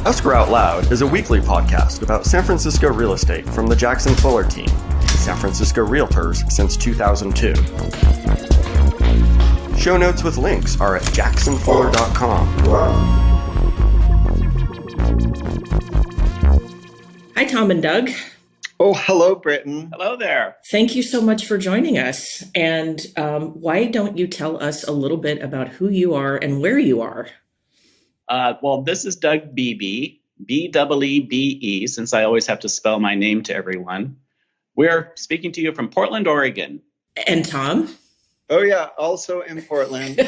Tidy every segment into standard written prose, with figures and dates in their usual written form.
Escrow Out Loud is a weekly podcast about San Francisco real estate from the Jackson Fuller team, San Francisco Realtors since 2002. Show notes with links are at jacksonfuller.com. Hi, Tom and Doug. Oh, hello, Britton. Hello there. Thank you so much for joining us. And why don't you tell us a little bit about who you are and where you are? Well, this is Doug Beebe, B-E-E-B-E, since I always have to spell my name to everyone. We're speaking to you from Portland, Oregon. And Tom? Oh, yeah, also in Portland.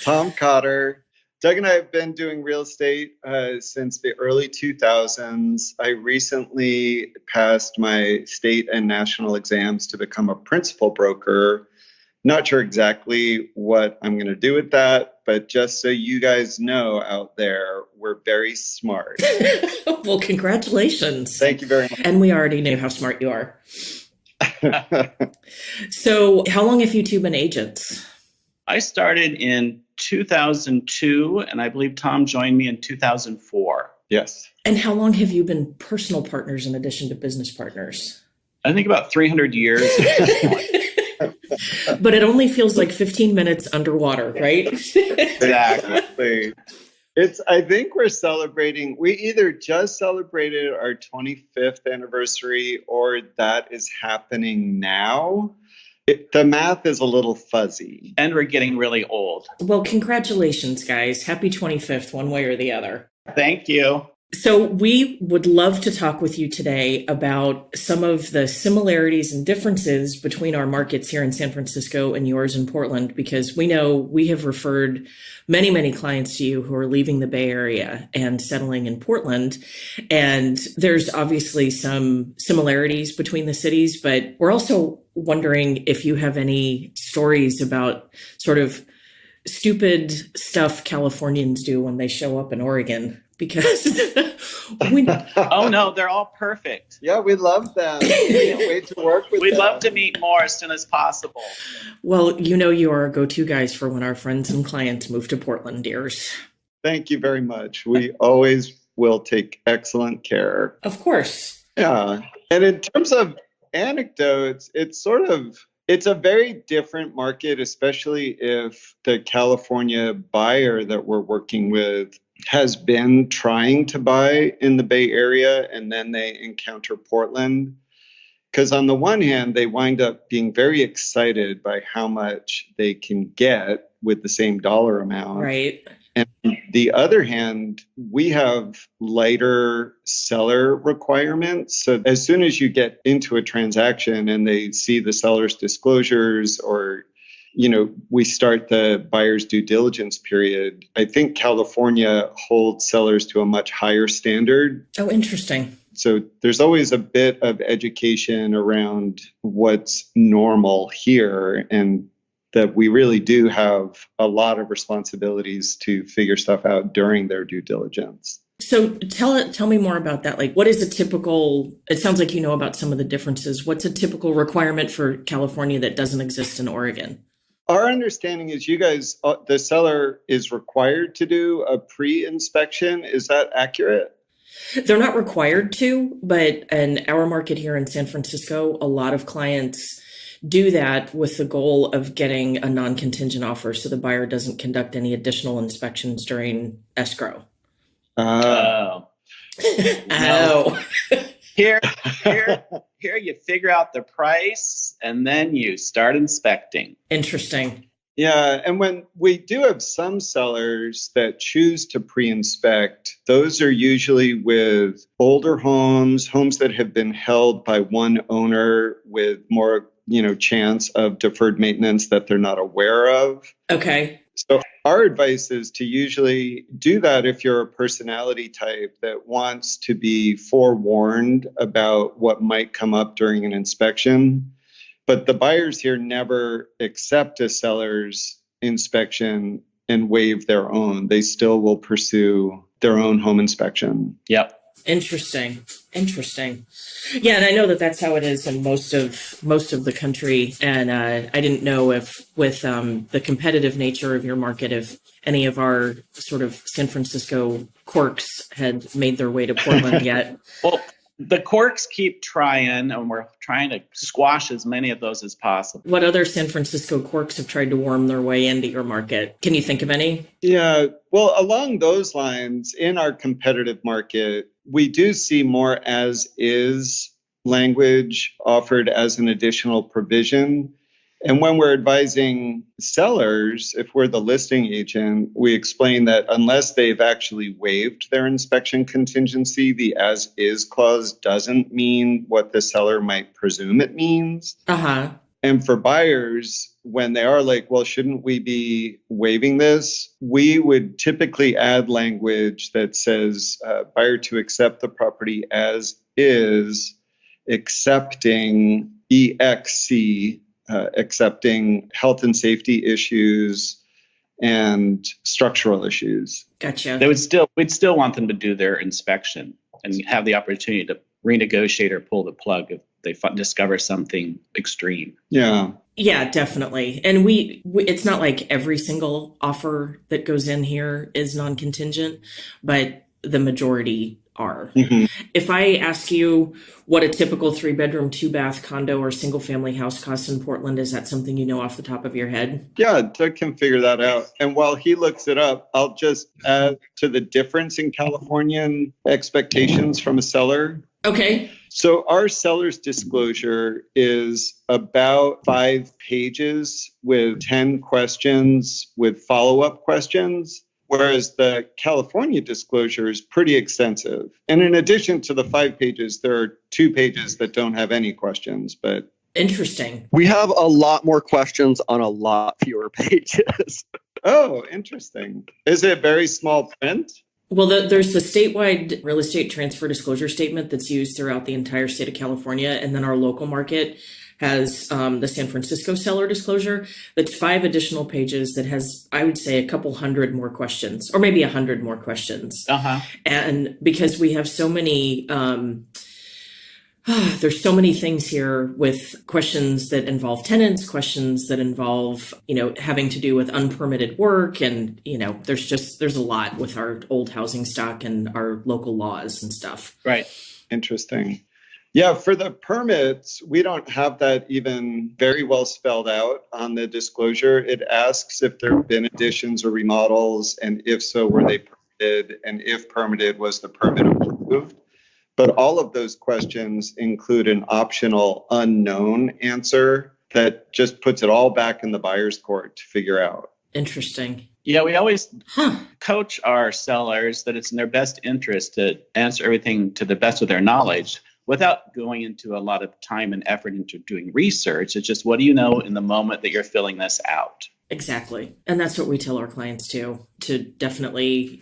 Tom Cotter. Doug and I have been doing real estate since the early 2000s. I recently passed my state and national exams to become a principal broker. Not sure exactly what I'm going to do with that, but just so you guys know out there, we're very smart. Well, congratulations. Thank you very much. And we already knew how smart you are. So how long have you two been agents? I started in 2002, and I believe Tom joined me in 2004. Yes. And how long have you been personal partners in addition to business partners? I think about 300 years. But it only feels like 15 minutes underwater, right? Exactly. I think we're celebrating, we either just celebrated our 25th anniversary or that is happening now. The math is a little fuzzy. And we're getting really old. Well, congratulations, guys. Happy 25th, one way or the other. Thank you. So we would love to talk with you today about some of the similarities and differences between our markets here in San Francisco and yours in Portland, because we know we have referred many, many clients to you who are leaving the Bay Area and settling in Portland. And there's obviously some similarities between the cities, but we're also wondering if you have any stories about sort of stupid stuff Californians do when they show up in Oregon. Because oh no, they're all perfect. Yeah, we love them. We can't wait to work with them. We'd love to meet more as soon as possible. Well, you know you are our go-to guys for when our friends and clients move to Portland, dears. Thank you very much. We always will take excellent care. Of course. Yeah. And in terms of anecdotes, it's a very different market, especially if the California buyer that we're working with has been trying to buy in the Bay Area and then they encounter Portland. Because on the one hand, they wind up being very excited by how much they can get with the same dollar amount. Right. And on the other hand, we have lighter seller requirements. So as soon as you get into a transaction and they see the seller's disclosures or we start the buyer's due diligence period, I think California holds sellers to a much higher standard. Oh, interesting. So there's always a bit of education around what's normal here and that we really do have a lot of responsibilities to figure stuff out during their due diligence. So tell me more about that. Like, what is a typical, it sounds like you know about some of the differences. What's a typical requirement for California that doesn't exist in Oregon? Our understanding is you guys, the seller is required to do a pre-inspection. Is that accurate? They're not required to, but in our market here in San Francisco, a lot of clients do that with the goal of getting a non-contingent offer so the buyer doesn't conduct any additional inspections during escrow. Oh. Oh. Here you figure out the price and then you start inspecting. Interesting. Yeah. And when we do have some sellers that choose to pre-inspect, those are usually with older homes that have been held by one owner with more, chance of deferred maintenance that they're not aware of. Okay. So our advice is to usually do that if you're a personality type that wants to be forewarned about what might come up during an inspection. But the buyers here never accept a seller's inspection and waive their own. They still will pursue their own home inspection. Yep. Interesting. Interesting. Yeah, and I know that that's how it is in most of the country. And I didn't know if, with the competitive nature of your market, if any of our sort of San Francisco quirks had made their way to Portland yet. Well, the quirks keep trying, and we're trying to squash as many of those as possible. What other San Francisco quirks have tried to worm their way into your market? Can you think of any? Yeah, well, along those lines, in our competitive market, we do see more as is language offered as an additional provision. And when we're advising sellers, if we're the listing agent, we explain that unless they've actually waived their inspection contingency, the as is clause doesn't mean what the seller might presume it means. Uh-huh. And for buyers, when they are like, well, shouldn't we be waiving this? We would typically add language that says buyer to accept the property as is, accepting EXC, accepting health and safety issues and structural issues. Gotcha. We'd still want them to do their inspection and have the opportunity to renegotiate or pull the plug if they discover something extreme. Yeah. Yeah, definitely. And we it's not like every single offer that goes in here is non-contingent, but the majority are. Mm-hmm. If I ask you what a typical 3-bedroom, 2-bath condo or single family house costs in Portland, is that something you know off the top of your head? Yeah, Doug can figure that out. And while he looks it up, I'll just add to the difference in Californian expectations from a seller. Okay. So our seller's disclosure is about 5 pages with 10 questions with follow-up questions, whereas the California disclosure is pretty extensive. And in addition to the 5 pages, there are 2 pages that don't have any questions, but Interesting. We have a lot more questions on a lot fewer pages. oh, interesting. Is it very small print? Well, there's the statewide real estate transfer disclosure statement that's used throughout the entire state of California. And then our local market has the San Francisco seller disclosure. That's 5 additional pages that has, I would say, a couple hundred more questions, or maybe 100 more questions. Uh-huh. And because we have so many, there's so many things here with questions that involve tenants, questions that involve, having to do with unpermitted work. And, there's a lot with our old housing stock and our local laws and stuff. Right. Interesting. Yeah, for the permits, we don't have that even very well spelled out on the disclosure. It asks if there have been additions or remodels, and if so, were they permitted? And if permitted, was the permit approved? But all of those questions include an optional unknown answer that just puts it all back in the buyer's court to figure out. Interesting. Yeah, we always coach our sellers that it's in their best interest to answer everything to the best of their knowledge without going into a lot of time and effort into doing research. It's just, what do you know in the moment that you're filling this out? Exactly. And that's what we tell our clients too, to definitely,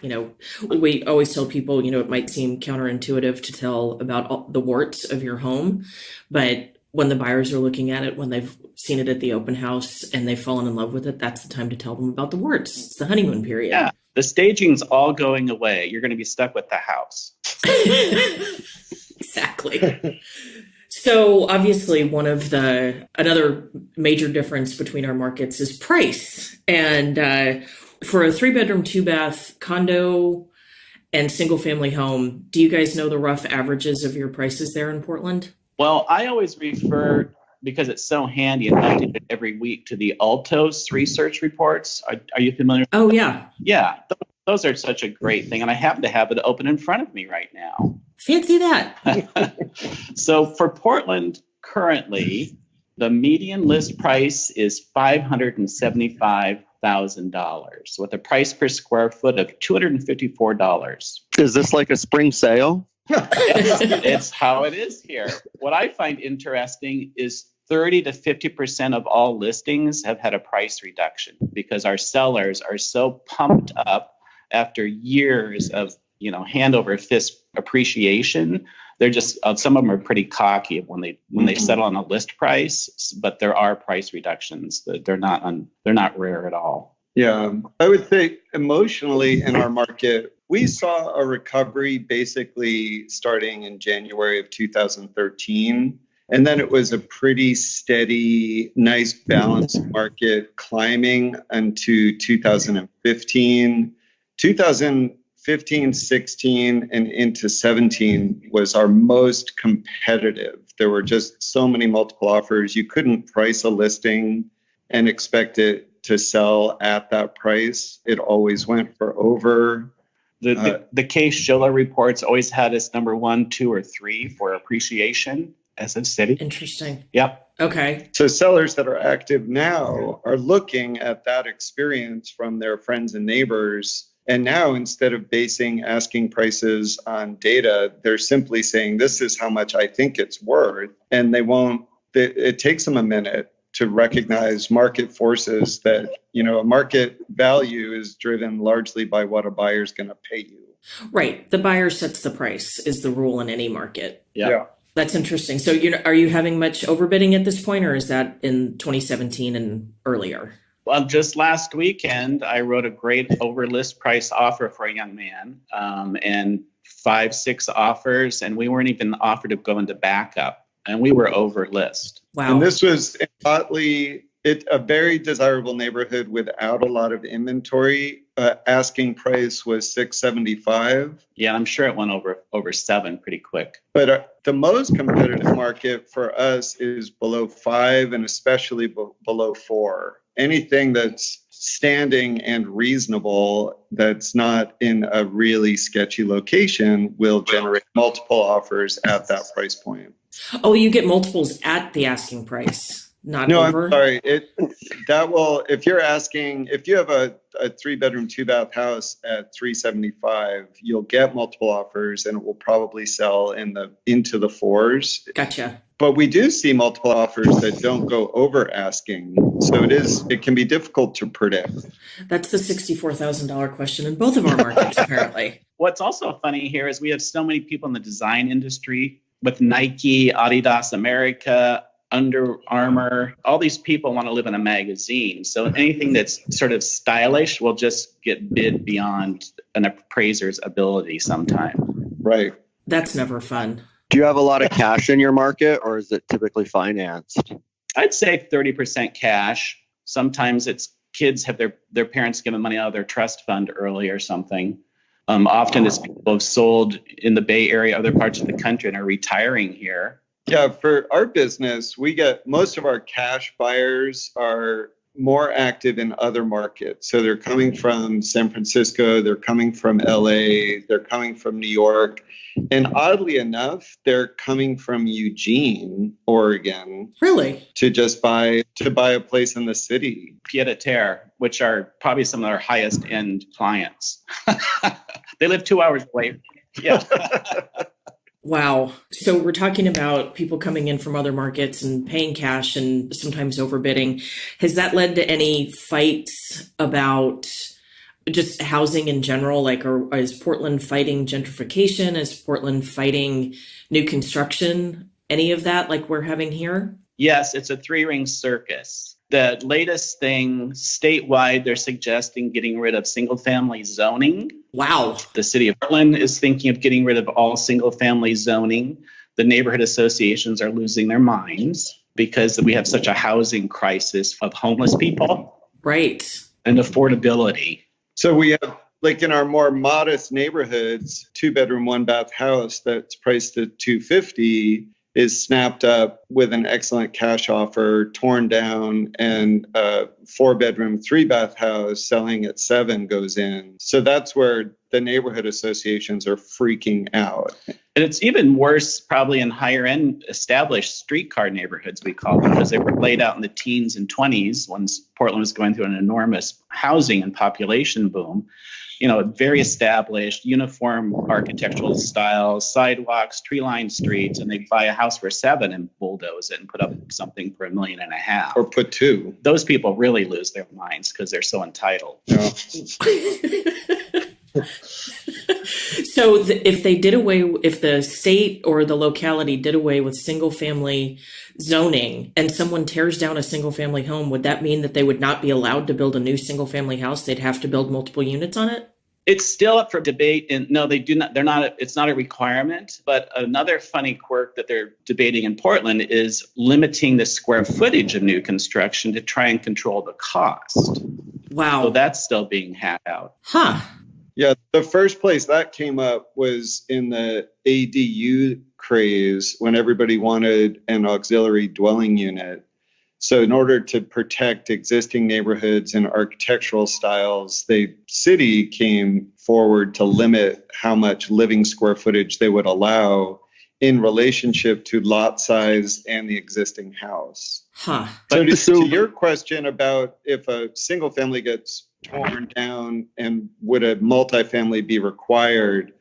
we always tell people, it might seem counterintuitive to tell about all the warts of your home, but when the buyers are looking at it, when they've seen it at the open house and they've fallen in love with it, that's the time to tell them about the warts. It's the honeymoon period. Yeah. The staging's all going away. You're going to be stuck with the house. Exactly. So obviously another major difference between our markets is price. And for a 3-bedroom, 2-bath condo and single family home, do you guys know the rough averages of your prices there in Portland? Well, I always refer, because it's so handy and updated every week, to the Altos research reports. Are you familiar? Oh, yeah. Yeah. Those are such a great thing. And I happen to have it open in front of me right now. Fancy that. So for Portland, currently, the median list price is $575,000 with a price per square foot of $254. Is this like a spring sale? It's how it is here. What I find interesting is 30 to 50% of all listings have had a price reduction because our sellers are so pumped up after years of hand over fist appreciation. They're just, some of them are pretty cocky when they settle on a list price, but there are price reductions. They're not rare at all. Yeah, I would say emotionally in our market, we saw a recovery basically starting in January of 2013. And then it was a pretty steady, nice balanced market climbing into 2015. 2015, 16, and into 17 was our most competitive. There were just so many multiple offers. You couldn't price a listing and expect it to sell at that price. It always went for over. The Case-Shiller reports always had us number 1, 2, or 3 for appreciation as a city. Interesting. Yep. Okay. So sellers that are active now are looking at that experience from their friends and neighbors. And now, instead of basing asking prices on data, they're simply saying, this is how much I think it's worth. And it takes them a minute to recognize market forces that, a market value is driven largely by what a buyer's going to pay you. Right. The buyer sets the price is the rule in any market. Yeah. That's interesting. So, are you having much overbidding at this point, or is that in 2017 and earlier? Well, just last weekend, I wrote a great over list price offer for a young man, and 5, 6 offers, and we weren't even offered to go into backup, and we were over list. Wow. And this was in Otley, a very desirable neighborhood without a lot of inventory. Asking price was $675. Yeah, I'm sure it went over 7 pretty quick. But the most competitive market for us is below 5 and especially below 4. Anything that's standing and reasonable that's not in a really sketchy location will generate multiple offers at that price point. Oh, you get multiples at the asking price, not no, over? I'm sorry. If you have a 3-bedroom, 2-bath house at $375, you'll get multiple offers and it will probably sell into the 4s. Gotcha. But we do see multiple offers that don't go over asking. So it can be difficult to predict. That's the $64,000 question in both of our markets, apparently. What's also funny here is we have so many people in the design industry with Nike, Adidas America, Under Armour. All these people want to live in a magazine. So anything that's sort of stylish will just get bid beyond an appraiser's ability sometime. Right. That's never fun. Do you have a lot of cash in your market, or is it typically financed? I'd say 30% cash. Sometimes it's kids have their parents giving money out of their trust fund early or something. Often it's people have sold in the Bay Area, other parts of the country, and are retiring here. Yeah, for our business, we get most of our cash buyers are more active in other markets. So they're coming from San Francisco, they're coming from LA, they're coming from New York. And oddly enough, they're coming from Eugene, Oregon. Really? To buy a place in the city. Pied-à-terre, which are probably some of our highest end clients. They live 2 hours away. Yeah. Wow. So we're talking about people coming in from other markets and paying cash and sometimes overbidding. Has that led to any fights about just housing in general? Like, is Portland fighting gentrification? Is Portland fighting new construction? Any of that like we're having here? Yes, it's a 3-ring circus. The latest thing statewide, they're suggesting getting rid of single-family zoning. Wow. The city of Portland is thinking of getting rid of all single-family zoning. The neighborhood associations are losing their minds because we have such a housing crisis of homeless people. Right. And affordability. So we have, like in our more modest neighborhoods, 2-bedroom, 1-bath house that's priced at $250 is snapped up with an excellent cash offer, torn down, and a 4-bedroom, 3-bath house selling at $7 goes in. So that's where the neighborhood associations are freaking out. And it's even worse probably in higher end established streetcar neighborhoods, we call them, because they were laid out in the teens and 20s when Portland was going through an enormous housing and population boom. Very established, uniform architectural styles, sidewalks, tree-lined streets, and they buy a house for $7 and bulldoze it and put up something for $1.5 million. Or put $2. Those people really lose their minds because they're so entitled. Yeah. So if the state or the locality did away with single family zoning and someone tears down a single family home, would that mean that they would not be allowed to build a new single family house? They'd have to build multiple units on it? It's still up for debate. And no, they do not. They're not. It's not a requirement. But another funny quirk that they're debating in Portland is limiting the square footage of new construction to try and control the cost. Wow. So that's still being hashed out. Huh. Yeah, the first place that came up was in the ADU craze when everybody wanted an auxiliary dwelling unit. So in order to protect existing neighborhoods and architectural styles, the city came forward to limit how much living square footage they would allow in relationship to lot size and the existing house. Huh. So to your question about if a single family gets torn down and would a multifamily be required,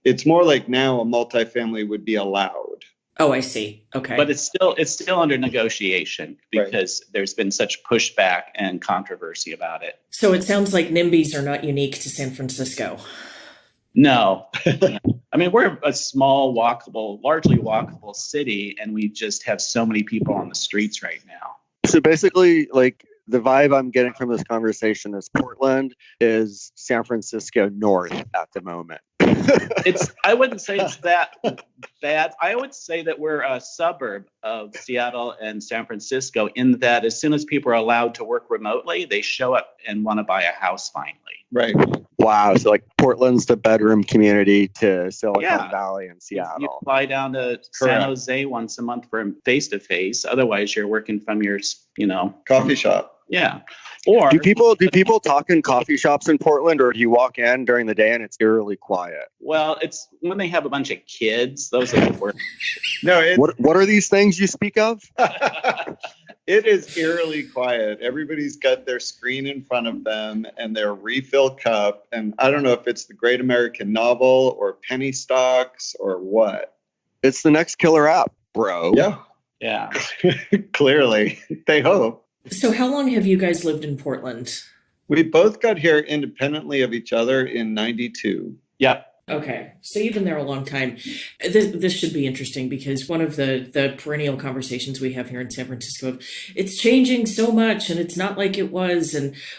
it's more like now a multifamily would be allowed. Oh, I see. Okay. But it's still under negotiation because there's been such pushback and controversy about it. So it sounds like NIMBYs are not unique to San Francisco. No. I mean, we're a small, largely walkable city, and we just have so many people on the streets right now. So basically, like, the vibe I'm getting from this conversation is Portland is San Francisco North at the moment. I wouldn't say it's that bad. I would say that we're a suburb of Seattle and San Francisco in that as soon as people are allowed to work remotely, they show up and want to buy a house finally. Right. Wow. So like Portland's the bedroom community to Silicon Valley and Seattle. You fly down to San Jose once a month for face-to-face. Otherwise, you're working from your, coffee shop. Yeah. Or do people talk in coffee shops in Portland, or do you walk in during the day and it's eerily quiet? Well, it's when they have a bunch of kids. Those are the worst. No. What are these things you speak of? It is eerily quiet. Everybody's got their screen in front of them and their refill cup. And I don't know if it's the Great American Novel or penny stocks or what. It's the next killer app, bro. Yeah. Clearly. They hope. So how long have you guys lived in Portland? We both got here independently of each other in 92. Yeah. Okay. So you've been there a long time. This should be interesting because one of the perennial conversations we have here in San Francisco, it's changing so much and it's not like it was.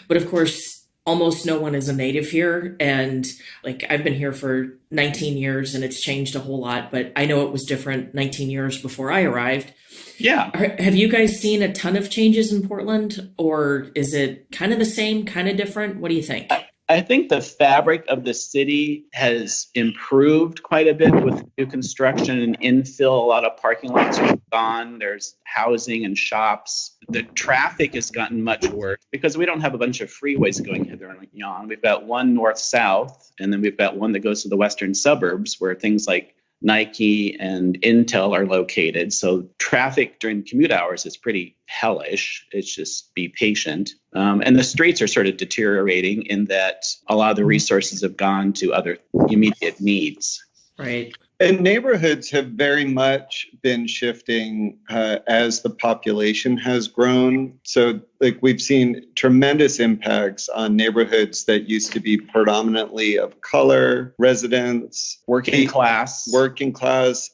But of course, almost no one is a native here. And like I've been here for 19 years and it's changed a whole lot, but I know it was different 19 years before I arrived. Yeah. Have you guys seen a ton of changes in Portland, or is it kind of the same, kind of different? What do you think? I think the fabric of the city has improved quite a bit with new construction and infill. A lot of parking lots are gone. There's housing and shops. The traffic has gotten much worse because we don't have a bunch of freeways going hither and yon. We've got one north-south, and then we've got one that goes to the western suburbs where things like Nike and Intel are located. So traffic during commute hours is pretty hellish. It's just be patient. And the streets are sort of deteriorating in that a lot of the resources have gone to other immediate needs. Right. And neighborhoods have very much been shifting as the population has grown. So like we've seen tremendous impacts on neighborhoods that used to be predominantly of color residents, working class,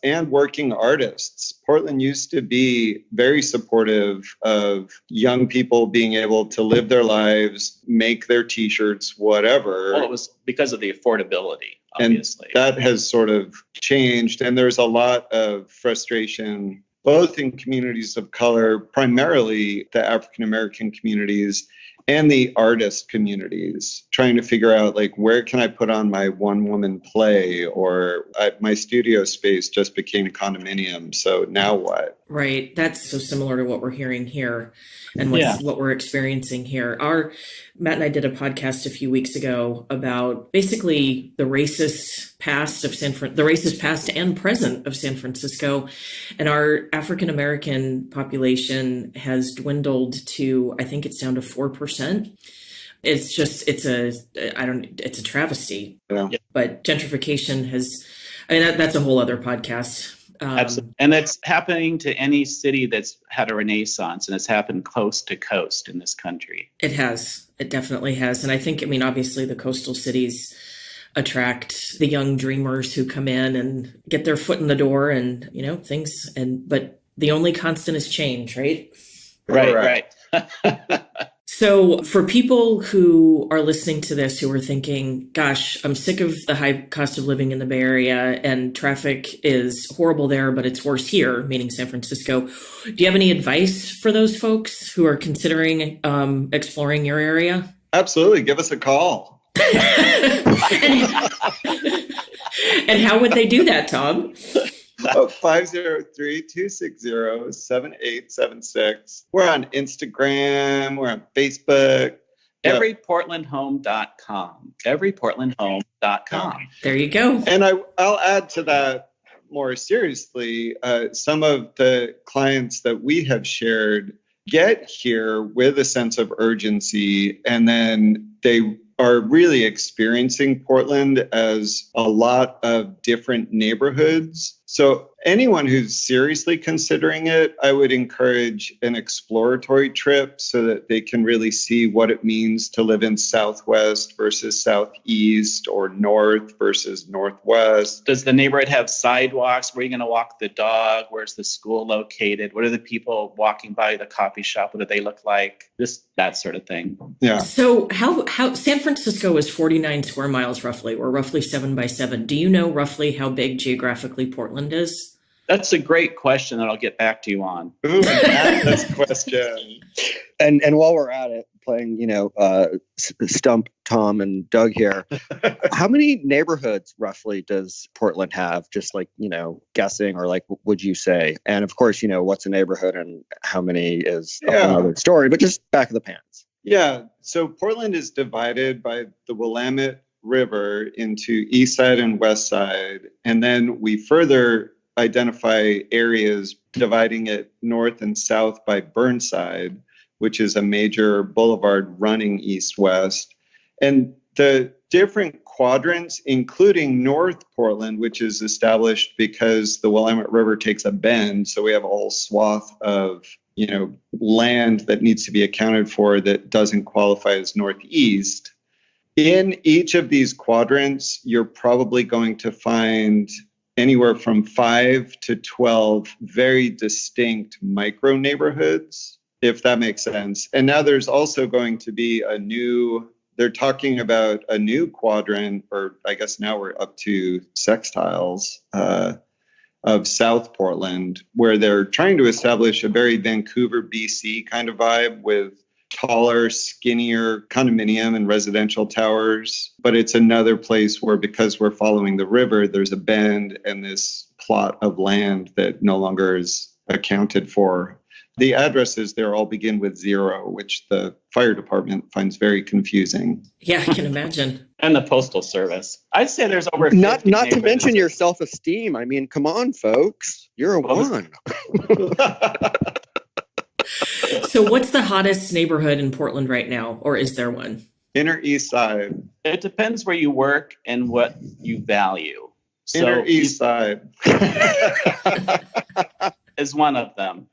and working artists. Portland used to be very supportive of young people being able to live their lives, make their T-shirts, whatever. Well, it was because of the affordability. Obviously. And that has sort of changed. And there's a lot of frustration, both in communities of color, primarily the African-American communities, and the artist communities, trying to figure out, like, where can I put on my one-woman play? Or my studio space just became a condominium. So now what? Right. That's so similar to what we're hearing here and what we're experiencing here. Matt and I did a podcast a few weeks ago about basically the racist past and present of San Francisco. And our African-American population has dwindled to, I think it's down to 4%. It's a travesty. Yeah. But gentrification that's a whole other podcast. Absolutely. And it's happening to any city that's had a renaissance, and it's happened coast to coast in this country. It has. It definitely has. And I think, obviously the coastal cities attract the young dreamers who come in and get their foot in the door and, but the only constant is change, right? Right. So for people who are listening to this, who are thinking, gosh, I'm sick of the high cost of living in the Bay Area and traffic is horrible there, but it's worse here, meaning San Francisco. Do you have any advice for those folks who are considering exploring your area? Absolutely. Give us a call. And how would they do that, Tom? 503-260-7876. We're on Instagram. We're on Facebook. Everyportlandhome.com. Everyportlandhome.com. There you go. And I'll add to that more seriously, some of the clients that we have shared get here with a sense of urgency, and then they are really experiencing Portland as a lot of different neighborhoods. So anyone who's seriously considering it, I would encourage an exploratory trip so that they can really see what it means to live in Southwest versus Southeast, or North versus Northwest. Does the neighborhood have sidewalks? Where are you going to walk the dog? Where's the school located? What are the people walking by the coffee shop? What do they look like? Just that sort of thing. Yeah. So how San Francisco is 49 square miles roughly, or roughly 7 by 7. Do you know roughly how big geographically Portland is? That's a great question that I'll get back to you on. Ooh, this question. And while we're at it, playing, Stump Tom and Doug here, how many neighborhoods roughly does Portland have? Just like, guessing, or like, would you say? And of course, what's a neighborhood and how many is another story, but just back of the pants. Yeah. So Portland is divided by the Willamette River into East Side and West Side. And then we further identify areas dividing it north and south by Burnside, which is a major boulevard running east-west. And the different quadrants, including North Portland, which is established because the Willamette River takes a bend. So we have a whole swath of, land that needs to be accounted for that doesn't qualify as Northeast. In each of these quadrants, you're probably going to find anywhere from 5 to 12 very distinct micro neighborhoods, if that makes sense. And now there's also going to be they're talking about a new quadrant, or I guess now we're up to sextiles, of South Portland, where they're trying to establish a very Vancouver, BC kind of vibe with taller, skinnier condominium and residential towers. But it's another place where, because we're following the river, there's a bend and this plot of land that no longer is accounted for. The addresses there all begin with 0, which the fire department finds very confusing. Yeah, I can imagine. And the postal service. I'd say there's over 50 Not to mention neighborhoods. your self-esteem. I mean, come on, folks. You're a one. So what's the hottest neighborhood in Portland right now, or is there one? Inner East Side. It depends where you work and what you value. Inner East Side. Is one of them.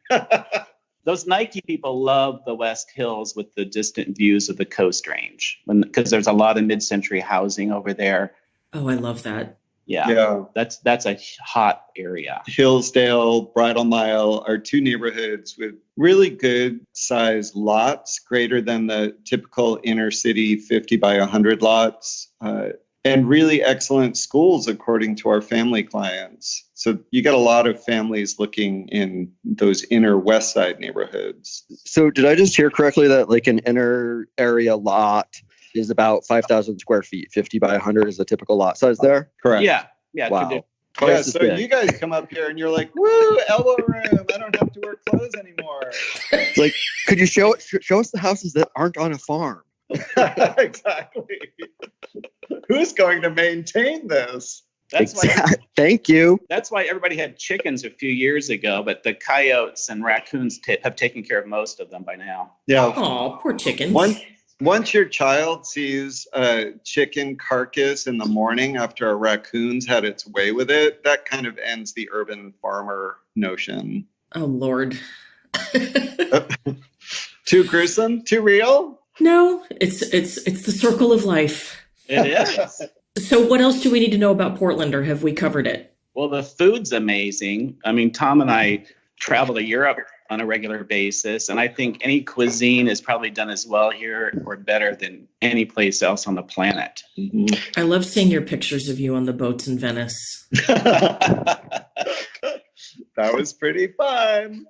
Those Nike people love the West Hills with the distant views of the Coast Range, because there's a lot of mid-century housing over there. Oh, I love that. Yeah. That's a hot area. Hillsdale, Bridal Mile are two neighborhoods with really good sized lots, greater than the typical inner city 50 by 100 lots, and really excellent schools, according to our family clients. So you get a lot of families looking in those inner West Side neighborhoods. So did I just hear correctly that like an inner area lot is about 5,000 square feet, 50 by 100 is the typical lot size there? Correct. Yeah. Wow. Yeah, Twice as so big. you guys come up here and you're like, woo, elbow room. I don't have to wear clothes anymore. Like, could you show us the houses that aren't on a farm? Exactly. Who's going to maintain this? That's why Thank you. That's why everybody had chickens a few years ago, but the coyotes and raccoons have taken care of most of them by now. Yeah. Oh, poor chickens. Once your child sees a chicken carcass in the morning after a raccoon's had its way with it, that kind of ends the urban farmer notion. Oh, Lord. Too gruesome? Too real? No, it's the circle of life. It is. So what else do we need to know about Portland, or have we covered it? Well, the food's amazing. I mean, Tom and I travel to Europe on a regular basis. And I think any cuisine is probably done as well here or better than any place else on the planet. Mhm. I love seeing your pictures of you on the boats in Venice. That was pretty fun.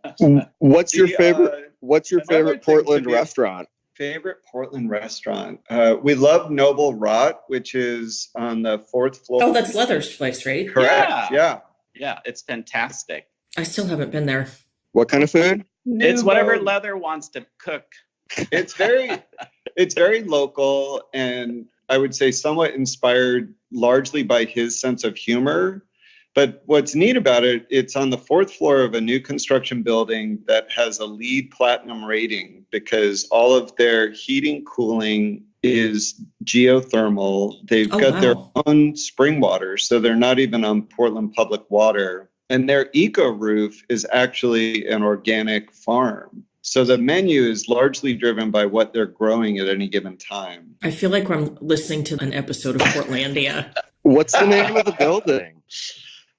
What's your The, favorite? What's your another favorite thing to Portland be- restaurant? Favorite Portland restaurant? We love Noble Rot, which is on the 4th floor. Oh, that's Leather's place, right? Correct. Yeah. Yeah, it's fantastic. I still haven't been there. What kind of food? It's whatever Nouveau. Leather wants to cook. It's very local, and I would say somewhat inspired largely by his sense of humor. But what's neat about it, it's on the 4th floor of a new construction building that has a LEED Platinum rating because all of their heating, cooling is geothermal. They've got their own spring water, so they're not even on Portland public water. And their eco roof is actually an organic farm. So the menu is largely driven by what they're growing at any given time. I feel like I'm listening to an episode of Portlandia. What's the name of the building?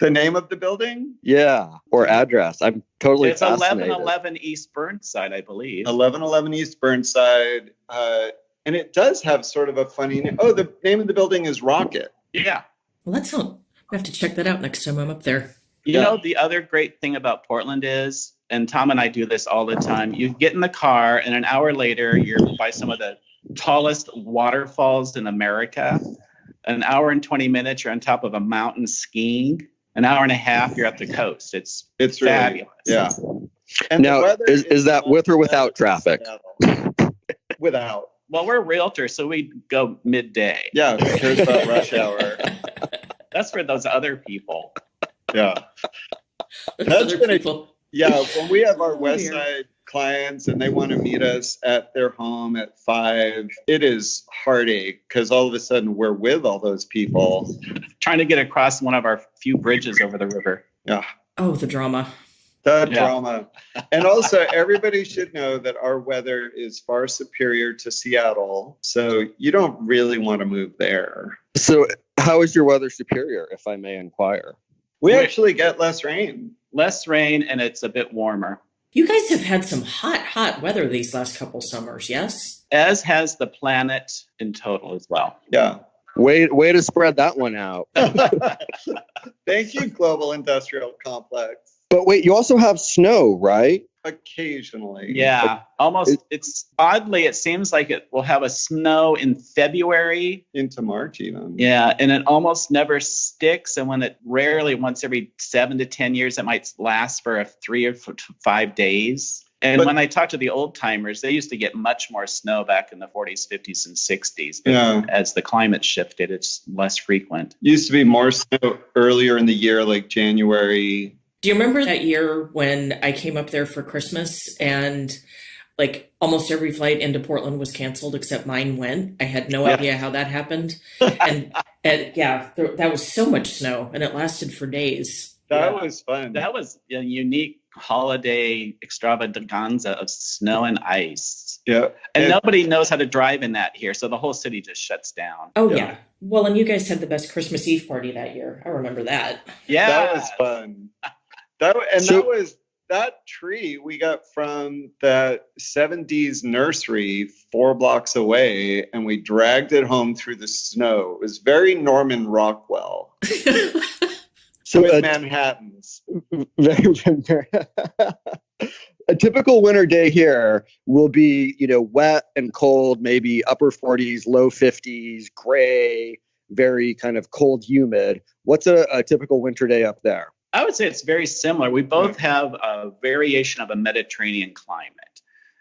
The name of the building? Yeah, or address. I'm totally It's fascinated. 1111 East Burnside, I believe. 1111 East Burnside. And it does have sort of a funny name. Oh, the name of the building is Rocket. Yeah. Well, that's how I have to check that out next time I'm up there. You know, the other great thing about Portland is, and Tom and I do this all the time, you get in the car and an hour later, you're by some of the tallest waterfalls in America. An hour and 20 minutes, you're on top of a mountain skiing. An hour and a half, you're at the coast. It's It's fabulous. Really, yeah. And Now, the weather is that with or without traffic? Without. Well, we're realtors, so we go midday. Yeah, who cares about rush hour? That's for those other people. Yeah. There's That's other gonna- people. Yeah, when we have our Oh, West dear. Side clients and they want to meet us at their home at 5, it is heartache because all of a sudden we're with all those people. Trying to get across one of our few bridges over the river. Yeah, Oh, the drama. the Yeah. drama. And also, everybody should know that our weather is far superior to Seattle. So you don't really want to move there. So, how is your weather superior, if I may inquire? We actually get less rain. Less rain and it's a bit warmer. You guys have had some hot weather these last couple summers, yes? As has the planet in total as well. Yeah. Way to spread that one out. Thank you, Global Industrial Complex. But wait, you also have snow, right? Occasionally. Yeah, almost. It's oddly, it seems like it will have a snow in February. Into March, even. Yeah, and it almost never sticks. And when it rarely, once every 7 to 10 years, it might last for 3 or 5 days. And But- when I talk to the old timers, they used to get much more snow back in the 40s, 50s, and 60s. But Yeah. as the climate shifted, it's less frequent. Used to be more snow earlier in the year, like January. Do you remember that year when I came up there for Christmas and like almost every flight into Portland was canceled except mine went? I had no Yeah. idea how that happened. and yeah, that was so much snow and it lasted for days. That Yeah. was fun. That was a unique holiday extravaganza of snow and ice. Yeah. And nobody knows how to drive in that here, so the whole city just shuts down. Oh, Yeah. yeah. Well, and you guys had the best Christmas Eve party that year. I remember that. Yeah, That was fun. That tree we got from that 70s nursery 4 blocks away, and we dragged it home through the snow. It was very Norman Rockwell So, with Manhattans. a typical winter day here will be, wet and cold, maybe upper 40s, low 50s, gray, very kind of cold, humid. What's a typical winter day up there? I would say it's very similar. We both have a variation of a Mediterranean climate.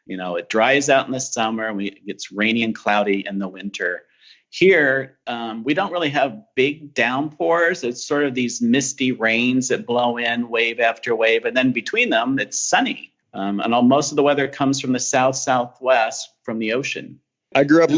It dries out in the summer and it gets rainy and cloudy in the winter. Here, we don't really have big downpours. It's sort of these misty rains that blow in wave after wave. And then between them, it's sunny. And most of the weather comes from the southwest from the ocean. I grew up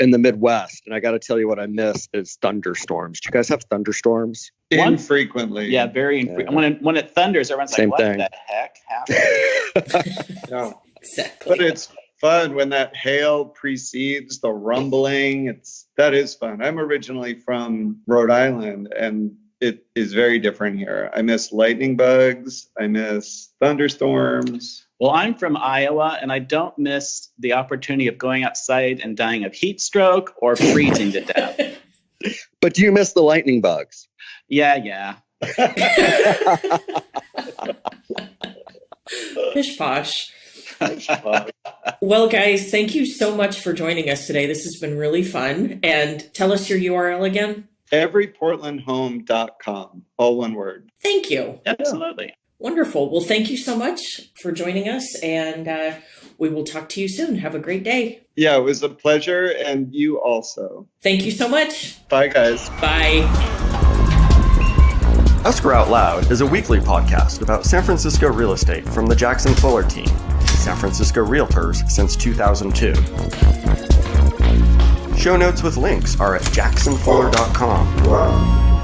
in the Midwest, and I got to tell you what I miss is thunderstorms. Do you guys have thunderstorms? Infrequently. Yeah, very infrequent. When it thunders, everyone's Same like, what thing. the heck happened? Yeah. Exactly. But it's fun when that hail precedes the rumbling. That is fun. I'm originally from Rhode Island, and it is very different here. I miss lightning bugs. I miss thunderstorms. Well, I'm from Iowa, and I don't miss the opportunity of going outside and dying of heat stroke or freezing to death. But do you miss the lightning bugs? Yeah. Pish posh. Well, guys, thank you so much for joining us today. This has been really fun. And tell us your URL again. Everyportlandhome.com, all one word. Thank you. Absolutely. Wonderful. Well, thank you so much for joining us, and we will talk to you soon. Have a great day. Yeah, it was a pleasure, and you also. Thank you so much. Bye, guys. Bye. Escrow Out Loud is a weekly podcast about San Francisco real estate from the Jackson Fuller team, San Francisco Realtors since 2002. Show notes with links are at jacksonfuller.com.